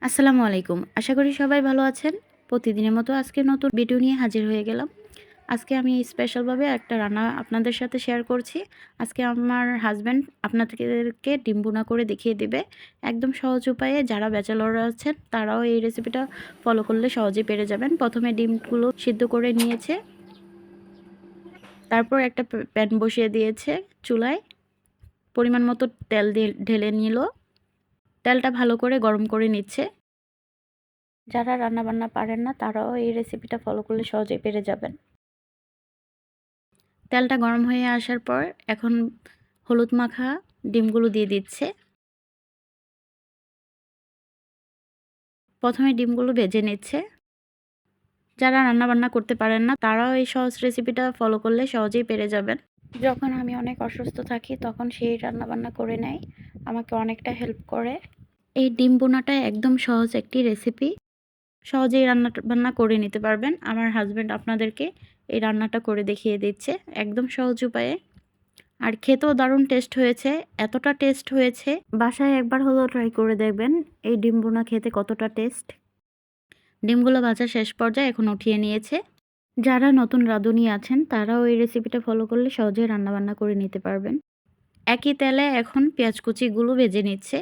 আসসালামু আলাইকুম। আশা করি সবাই ভালো আছেন। প্রতিদিনের মতো আজকে নতুন ভিডিও নিয়ে হাজির হয়ে গেলাম। আজকে আমি স্পেশালভাবে একটা রান্না আপনাদের সাথে শেয়ার করছি। আজকে আমার হাসব্যান্ড আপনাদেরকে ডিম ভুনা করে দেখিয়ে দিবে। একদম সহজ উপায়ে যারা ব্যাচেলররা আছেন তারাও এই রেসিপিটা ফলো করলে সহজেই পেরে যাবেন। প্রথমে ডিমগুলো সিদ্ধ করে নিয়েছে। তারপর একটা প্যান বসিয়ে দিয়েছে চুলায়। পরিমাণ মতো তেল ঢেলে নিল। তেলটা ভালো করে গরম করে নিচ্ছে। যারা রান্নাবান্না পারেন না তারাও এই রেসিপিটা ফলো করলে সহজেই পেরে যাবেন। তেলটা গরম হয়ে আসার পর এখন হলুদ মাখা ডিমগুলো দিয়ে দিচ্ছে। প্রথমে ডিমগুলো ভেজে নিচ্ছে। যারা রান্নাবান্না করতে পারেন না তারাও এই সহজ রেসিপিটা ফলো করলে সহজেই পেরে যাবেন। যখন আমি অনেক অসুস্থ থাকি তখন সেই রান্নাবান্না করে নেয়, আমাকে অনেকটা হেল্প করে। এই ডিম বোনাটা একদম সহজ একটি রেসিপি। সহজেই বান্না করে নিতে পারবেন। আমার হাসব্যান্ড আপনাদেরকে এই রান্নাটা করে দেখিয়ে দিচ্ছে একদম সহজ উপায়ে। আর খেতেও দারুণ টেস্ট হয়েছে। এতটা টেস্ট হয়েছে, বাসায় একবার হলেও ট্রাই করে দেখবেন এই ডিম ভুনা খেতে কতটা টেস্ট। ডিমগুলো ভাজা শেষ পর্যায়ে এখন উঠিয়ে নিয়েছে। যারা নতুন রাঁধুনি আছেন তারাও এই রেসিপিটা ফলো করলে সহজেই রান্নাবান্না করে নিতে পারবেন। একই তেলে এখন পেঁয়াজ কুচিগুলো ভেজে নিচ্ছে।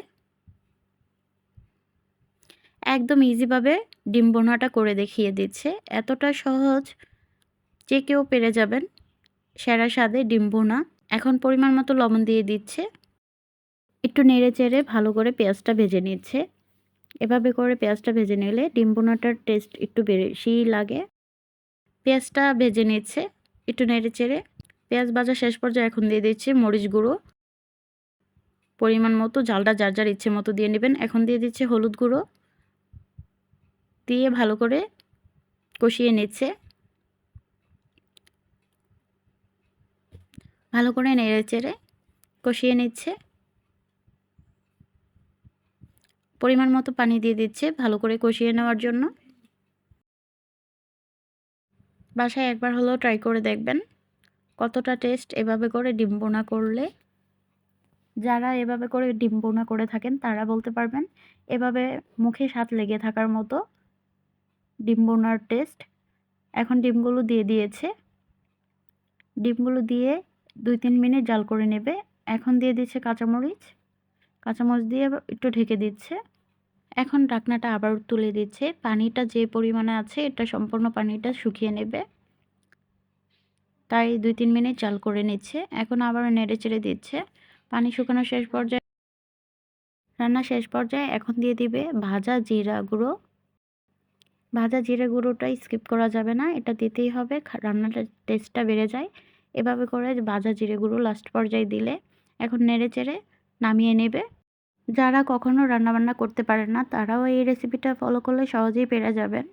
একদম ইজিভাবে ডিম ভুনাটা করে দেখিয়ে দিচ্ছে। এতটা সহজ যে কেউ পেরে যাবেন। সেরা স্বাদে ডিম ভুনা। এখন পরিমাণ মতো লবণ দিয়ে দিচ্ছে। একটু নেড়ে চেড়ে ভালো করে পেঁয়াজটা ভেজে নিচ্ছে। এভাবে করে পেঁয়াজটা ভেজে নিলে ডিম ভুনাটার টেস্ট একটু বেশি লাগে। পেঁয়াজটা ভেজে নিচ্ছে একটু নেড়ে চেড়ে। পেঁয়াজ ভাজা শেষ পর্যায়ে এখন দিয়ে দিচ্ছি মরিচ গুঁড়ো। পরিমাণ মতো, ঝালটা যার যার ইচ্ছে মতো দিয়ে নেবেন। এখন দিয়ে দিচ্ছে হলুদ গুঁড়ো। দিয়ে ভালো করে কষিয়ে নিচ্ছে। ভালো করে নেড়ে চেড়ে কষিয়ে নিচ্ছে। পরিমাণ মতো পানি দিয়ে দিচ্ছে ভালো করে কষিয়ে নেওয়ার জন্য। বাসায় একবার হলেও ট্রাই করে দেখবেন কতটা টেস্ট এভাবে করে ডিম ভুনা করলে। যারা এভাবে করে ডিম ভুনা করে থাকেন তারা বলতে পারবেন এভাবে মুখে স্বাদ লেগে থাকার মতো ডিম ভুনার টেস্ট। এখন ডিমগুলো দিয়ে দিয়েছে। ডিমগুলো দিয়ে 2-3 মিনিট জাল করে নেবে। এখন দিয়ে দিচ্ছে কাঁচামরিচ। কাঁচামরিচ দিয়ে একটু ঢেকে দিচ্ছে। এখন ঢাকনাটা আবার তুলে দিচ্ছে। পানিটা যে পরিমাণে আছে এটা সম্পূর্ণ পানিটা শুকিয়ে নেবে। তাই 2-3 মিনিট জাল করে নিচ্ছে। এখন আবার নেড়ে চেড়ে দিচ্ছে। পানি শুকানো শেষ পর্যায়ে, রান্না শেষ পর্যায়ে এখন দিয়ে দিবে ভাজা জিরা গুঁড়ো। ভাজা জিরে গুঁড়োটা স্কিপ করা যাবে না, এটা দিতেই হবে। রান্নাটার টেস্টটা বেড়ে যায়। এভাবে করে ভাজা জিরে গুঁড়ো লাস্ট পর্যায়ে দিলে এখন নেড়ে চেড়ে নামিয়ে নেবে। যারা কখনো রান্নাবান্না করতে পারেন না তারাও এই রেসিপিটা ফলো করলে সহজেই পেরে যাবেন।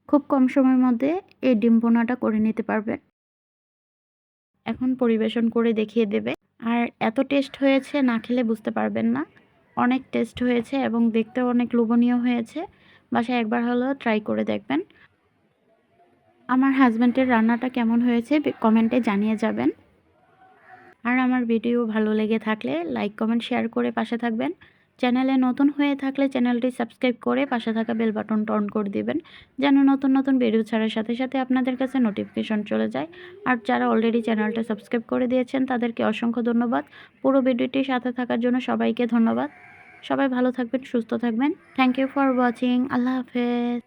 খুব কম সময়ের মধ্যে এই ডিম ভুনাটা করে নিতে পারবেন। এখন পরিবেশন করে দেখিয়ে দেবে। আর এত টেস্ট হয়েছে না খেলে বুঝতে পারবেন না। অনেক টেস্ট হয়েছে এবং দেখতেও অনেক লোভনীয় হয়েছে। বাসায় একবার হলেও ট্রাই করে দেখবেন। আমার হাজব্যান্ডের রান্নাটা কেমন হয়েছে কমেন্টে জানিয়ে যাবেন। আর আমার ভিডিও ভালো লেগে থাকলে লাইক কমেন্ট শেয়ার করে পাশে থাকবেন। চ্যানেলে নতুন হয়ে থাকলে চ্যানেলটি সাবস্ক্রাইব করে পাশে থাকা বেল বাটনটা অন করে দিবেন, যেন নতুন নতুন ভিডিও ছাড়ার সাথে সাথে আপনাদের কাছে নোটিফিকেশন চলে যায়। আর যারা অলরেডি চ্যানেলটা সাবস্ক্রাইব করে দিয়েছেন তাদেরকে অসংখ্য ধন্যবাদ। পুরো ভিডিওটির সাথে থাকার জন্য সবাইকে ধন্যবাদ। সবাই ভালো থাকবেন, সুস্থ থাকবেন। Thank you for watching. আল্লাহ হাফেজ।